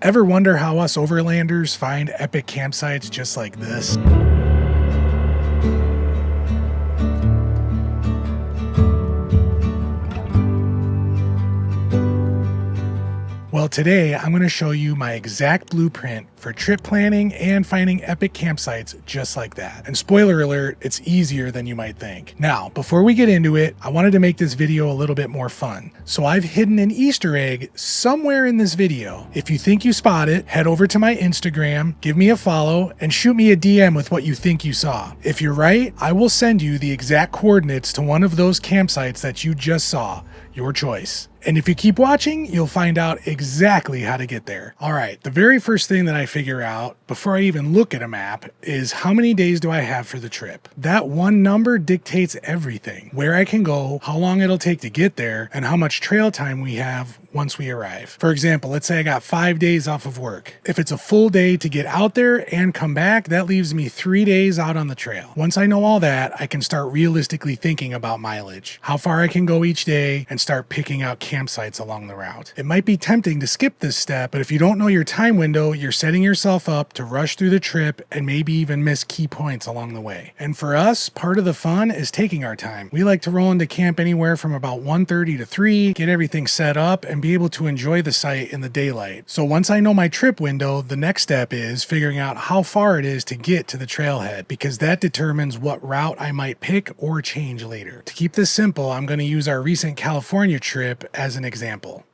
Ever wonder how us overlanders find epic campsites just like this? Well, today I'm going to show you my exact blueprint for trip planning and finding epic campsites just like that. And spoiler alert, it's easier than you might think. Now, before we get into it, I wanted to make this video a little bit more fun. So I've hidden an Easter egg somewhere in this video. If you think you spot it, head over to my Instagram, give me a follow, and shoot me a DM with what you think you saw. If you're right, I will send you the exact coordinates to one of those campsites that you just saw. Your choice. And if you keep watching, you'll find out exactly how to get there. All right, the very first thing that I figure out before I even look at a map is how many days do I have for the trip? That one number dictates everything. Where I can go, how long it'll take to get there, and how much trail time we have once we arrive. For example, let's say I got 5 days off of work. If it's a full day to get out there and come back, that leaves me 3 days out on the trail. Once I know all that, I can start realistically thinking about mileage, how far I can go each day, and start picking out campsites along the route. It might be tempting to skip this step, but if you don't know your time window, you're setting yourself up to rush through the trip and maybe even miss key points along the way. And for us, part of the fun is taking our time. We like to roll into camp anywhere from about 1:30 to 3, get everything set up, and be able to enjoy the site in the daylight. So once I know my trip window, the next step is figuring out how far it is to get to the trailhead, because that determines what route I might pick or change later. To keep this simple, I'm going to use our recent California trip as an example.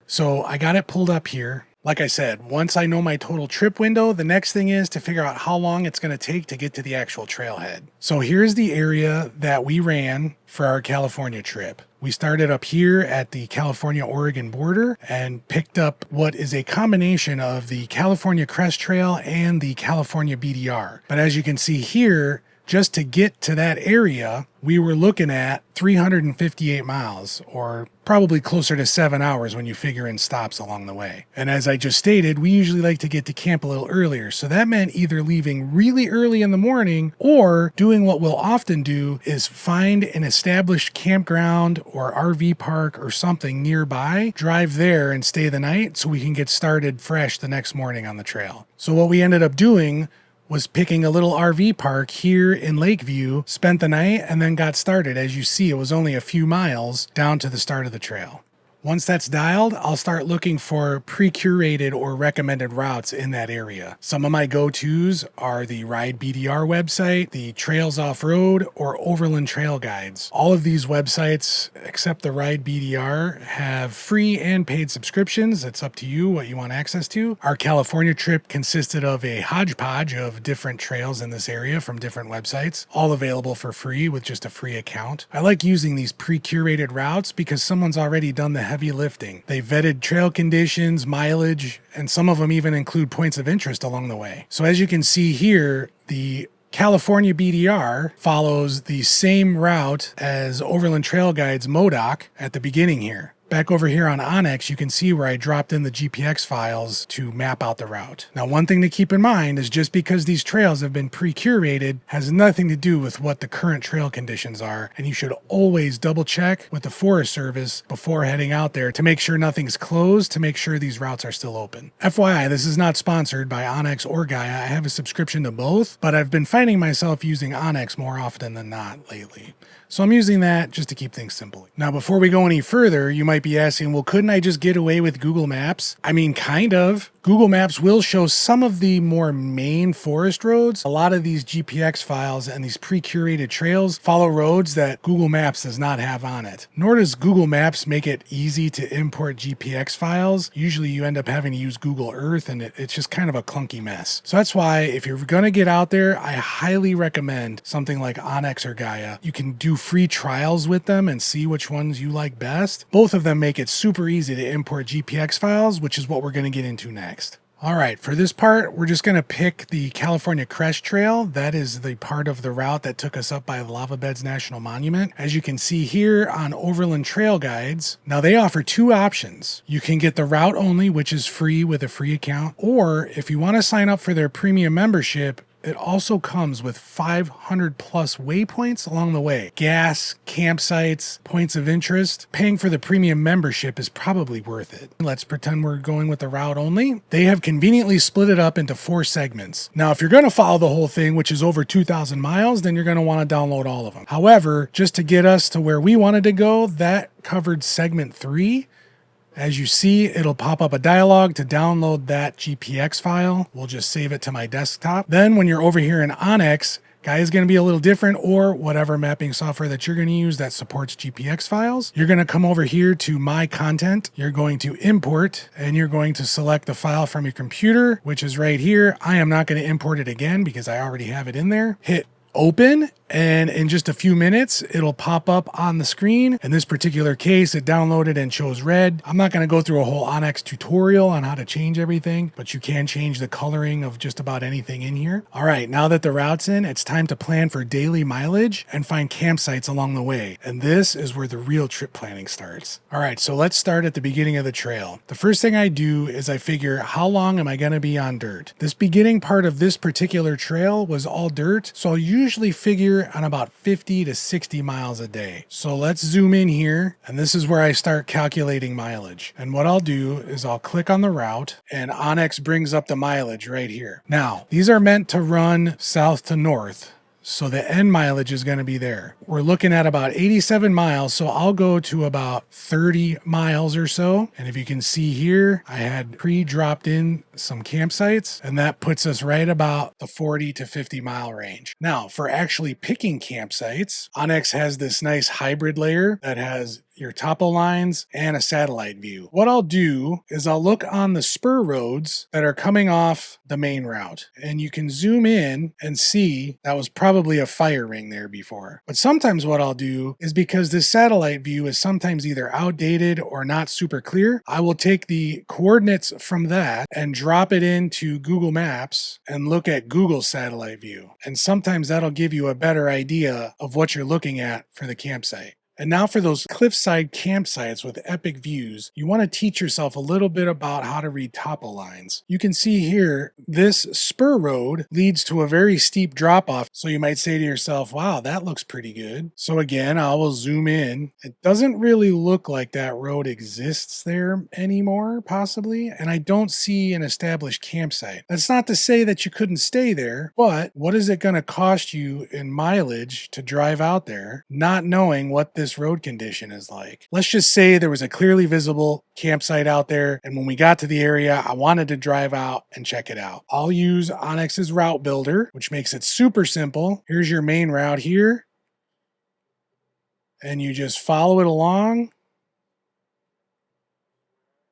So I got it pulled up here. Like I said, once I know my total trip window, the next thing is to figure out how long it's going to take to get to the actual trailhead. So here's the area that we ran for our California trip. We started up here at the California-Oregon border and picked up what is a combination of the California Crest Trail and the California BDR. But as you can see here, just to get to that area, we were looking at 358 miles, or probably closer to 7 hours when you figure in stops along the way. And as I just stated, we usually like to get to camp a little earlier. So that meant either leaving really early in the morning or doing what we'll often do is find an established campground or RV park or something nearby, drive there and stay the night so we can get started fresh the next morning on the trail. So what we ended up doing was picking a little RV park here in Lakeview, spent the night, and then got started. As you see, it was only a few miles down to the start of the trail. Once that's dialed, I'll start looking for pre-curated or recommended routes in that area. Some of my go-tos are the Ride BDR website, the Trails Off-Road, or Overland Trail Guides. All of these websites, except the Ride BDR, have free and paid subscriptions. It's up to you what you want access to. Our California trip consisted of a hodgepodge of different trails in this area from different websites, all available for free with just a free account. I like using these pre-curated routes because someone's already done the heavy lifting. They vetted trail conditions, mileage, and some of them even include points of interest along the way. So as you can see here, the California BDR follows the same route as Overland Trail Guide's MODOC at the beginning here. Back over here on Awnings, you can see where I dropped in the GPX files to map out the route. Now, one thing to keep in mind is just because these trails have been pre-curated has nothing to do with what the current trail conditions are, and you should always double check with the Forest Service before heading out there to make sure nothing's closed, to make sure these routes are still open. FYI, this is not sponsored by Awnings or Gaia. I have a subscription to both, but I've been finding myself using Awnings more often than not lately. So I'm using that just to keep things simple. Now, before we go any further, you might be asking, well, couldn't I just get away with Google Maps? I mean, kind of. Google Maps will show some of the more main forest roads. A lot of these GPX files and these pre-curated trails follow roads that Google Maps does not have on it. Nor does Google Maps make it easy to import GPX files. Usually you end up having to use Google Earth, and it's just kind of a clunky mess. So that's why if you're going to get out there, I highly recommend something like Awnings or Gaia. You can do free trials with them and see which ones you like best. Both of them make it super easy to import GPX files, which is what we're going to get into next. All right, for this part, we're just going to pick the California Crest Trail. That is the part of the route that took us up by the Lava Beds National Monument. As you can see here on Overland Trail Guides, now they offer two options. You can get the route only, which is free with a free account, or if you want to sign up for their premium membership, it also comes with 500 plus waypoints along the way. Gas, campsites, points of interest. Paying for the premium membership is probably worth it. Let's pretend we're going with the route only. They have conveniently split it up into 4 segments. Now, if you're going to follow the whole thing, which is over 2,000 miles, then you're going to want to download all of them. However, just to get us to where we wanted to go, that covered segment 3. As you see, it'll pop up a dialog to download that GPX file. We'll just save it to my desktop. Then when you're over here in Awnings, guy is going to be a little different, or whatever mapping software that you're going to use that supports GPX files. You're going to come over here to My Content. You're going to import, and you're going to select the file from your computer, which is right here. I am not going to import it again because I already have it in there. Hit open, and in just a few minutes it'll pop up on the screen. In this particular case, it downloaded and chose red. I'm not going to go through a whole Awnings tutorial on how to change everything, but you can change the coloring of just about anything in here. All right, now that the route's in, it's time to plan for daily mileage and find campsites along the way. And this is where the real trip planning starts. All right, so let's start at the beginning of the trail. The first thing I do is I figure, how long am I going to be on dirt? This beginning part of this particular trail was all dirt, so I'll usually figure on about 50 to 60 miles a day. So let's zoom in here, and this is where I start calculating mileage. And what I'll do is I'll click on the route, and Awnings brings up the mileage right here. Now, these are meant to run south to north, so the end mileage is going to be there. We're looking at about 87 miles, so I'll go to about 30 miles or so. And if you can see here, I had pre-dropped in some campsites, and that puts us right about the 40 to 50 mile range. Now, for actually picking campsites, Awnings has this nice hybrid layer that has your topo lines and a satellite view. What I'll do is I'll look on the spur roads that are coming off the main route, and you can zoom in and see that was probably a fire ring there before. But sometimes what I'll do is, because this satellite view is sometimes either outdated or not super clear, I will take the coordinates from that and drop it into Google Maps and look at Google satellite view. And sometimes that'll give you a better idea of what you're looking at for the campsite. And now for those cliffside campsites with epic views, you want to teach yourself a little bit about how to read topo lines. You can see here, this spur road leads to a very steep drop off. So you might say to yourself, wow, that looks pretty good. So again, I will zoom in. It doesn't really look like that road exists there anymore, possibly. And I don't see an established campsite. That's not to say that you couldn't stay there, but what is it going to cost you in mileage to drive out there, not knowing what this road condition is like? Let's just say there was a clearly visible campsite out there, and when we got to the area, I wanted to drive out and check it out. I'll use Awnings' route builder, which makes it super simple. Here's your main route here, and you just follow it along,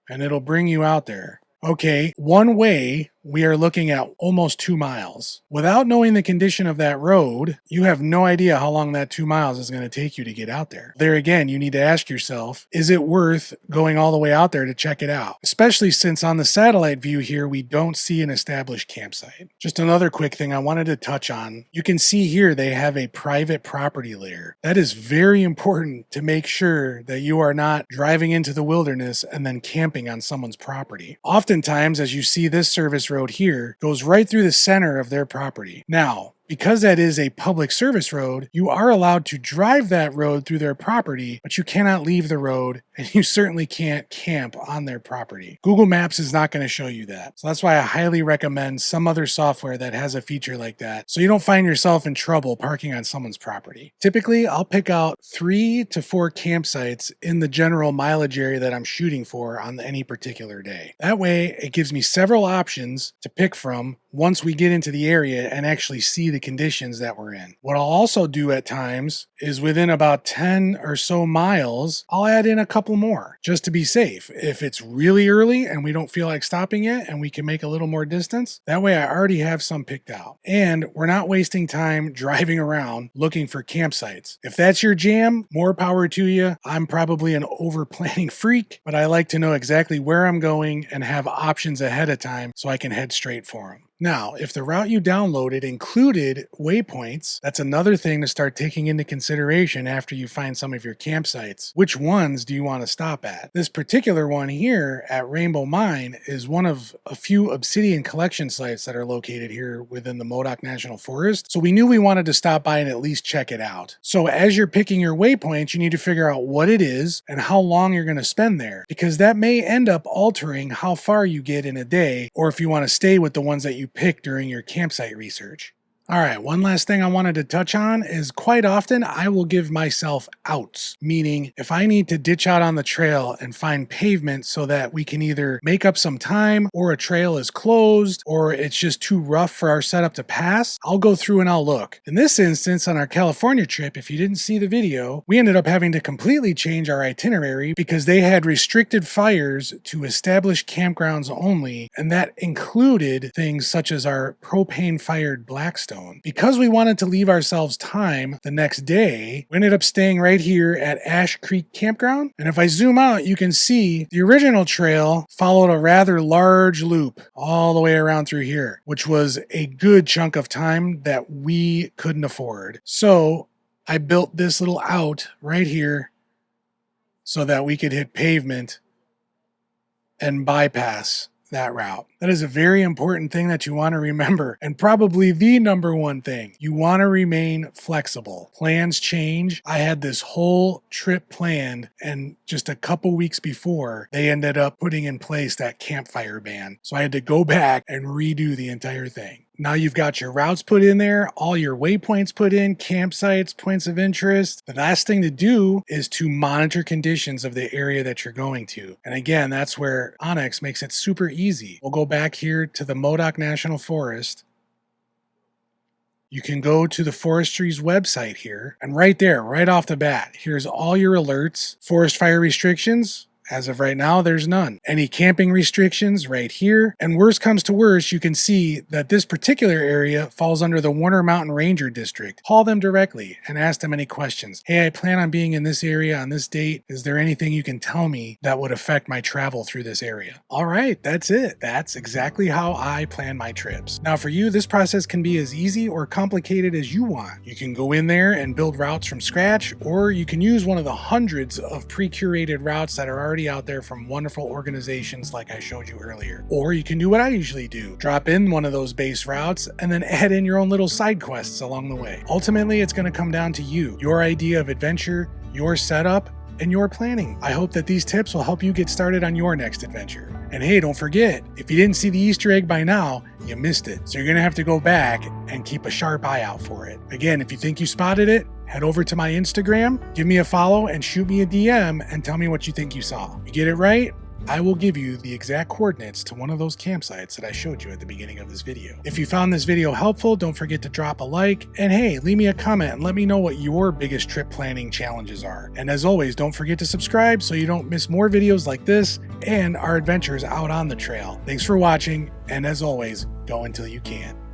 and it'll bring you out there. Okay, one way, we are looking at almost 2 miles. Without knowing the condition of that road, you have no idea how long that 2 miles is going to take you to get out there. There again, you need to ask yourself, is it worth going all the way out there to check it out? Especially since on the satellite view here, we don't see an established campsite. Just another quick thing I wanted to touch on. You can see here they have a private property layer. That is very important to make sure that you are not driving into the wilderness and then camping on someone's property. Oftentimes, as you see, this service road here goes right through the center of their property. Now, because that is a public service road, you are allowed to drive that road through their property, but you cannot leave the road, and you certainly can't camp on their property. Google Maps is not going to show you that. So that's why I highly recommend some other software that has a feature like that, so you don't find yourself in trouble parking on someone's property. Typically, I'll pick out 3 to 4 campsites in the general mileage area that I'm shooting for on any particular day. That way, it gives me several options to pick from once we get into the area and actually see the conditions that we're in. What I'll also do at times is within about 10 or so miles, I'll add in a couple more just to be safe. If it's really early and we don't feel like stopping yet and we can make a little more distance, that way I already have some picked out. And we're not wasting time driving around looking for campsites. If that's your jam, more power to you. I'm probably an over planning freak, but I like to know exactly where I'm going and have options ahead of time so I can head straight for them. Now, if the route you downloaded included waypoints, that's another thing to start taking into consideration after you find some of your campsites. Which ones do you want to stop at? This particular one here at Rainbow Mine is one of a few obsidian collection sites that are located here within the Modoc National Forest, so we knew we wanted to stop by and at least check it out. So as you're picking your waypoints, you need to figure out what it is and how long you're going to spend there, because that may end up altering how far you get in a day, or if you want to stay with the ones that you pick during your campsite research. All right, one last thing I wanted to touch on is quite often I will give myself outs, meaning if I need to ditch out on the trail and find pavement so that we can either make up some time or a trail is closed or it's just too rough for our setup to pass, I'll go through and I'll look. In this instance, on our California trip, if you didn't see the video, we ended up having to completely change our itinerary because they had restricted fires to established campgrounds only, and that included things such as our propane-fired Blackstone. Because we wanted to leave ourselves time the next day, we ended up staying right here at Ash Creek Campground. And if I zoom out, you can see the original trail followed a rather large loop all the way around through here, which was a good chunk of time that we couldn't afford. So I built this little out right here so that we could hit pavement and bypass that route. That is a very important thing that you want to remember, and probably the number one thing. You want to remain flexible. Plans change. I had this whole trip planned, and just a couple weeks before, they ended up putting in place that campfire ban. So I had to go back and redo the entire thing. Now you've got your routes put in there, all your waypoints put in, campsites, points of interest. The last thing to do is to monitor conditions of the area that you're going to. And again, that's where Awnings makes it super easy. We'll go back here to the Modoc National Forest. You can go to the forestry's website here, and right there, right off the bat, here's all your alerts. Forest fire restrictions. As of right now, there's none. Any camping restrictions right here. And worst comes to worst, you can see that this particular area falls under the Warner Mountain Ranger District. Call them directly and ask them any questions. Hey, I plan on being in this area on this date. Is there anything you can tell me that would affect my travel through this area? All right, that's it. That's exactly how I plan my trips. Now for you, this process can be as easy or complicated as you want. You can go in there and build routes from scratch, or you can use one of the hundreds of pre-curated routes that are already out there from wonderful organizations like I showed you earlier. Or you can do what I usually do, drop in one of those base routes and then add in your own little side quests along the way. Ultimately, it's going to come down to you, your idea of adventure, your setup, and your planning. I hope that these tips will help you get started on your next adventure. And hey, don't forget, if you didn't see the Easter egg by now, you missed it. So you're going to have to go back and keep a sharp eye out for it. Again, if you think you spotted it, head over to my Instagram, give me a follow, and shoot me a DM and tell me what you think you saw. If you get it right, I will give you the exact coordinates to one of those campsites that I showed you at the beginning of this video. If you found this video helpful, don't forget to drop a like, and hey, leave me a comment and let me know what your biggest trip planning challenges are. And as always, don't forget to subscribe so you don't miss more videos like this and our adventures out on the trail. Thanks for watching, and as always, go until you can.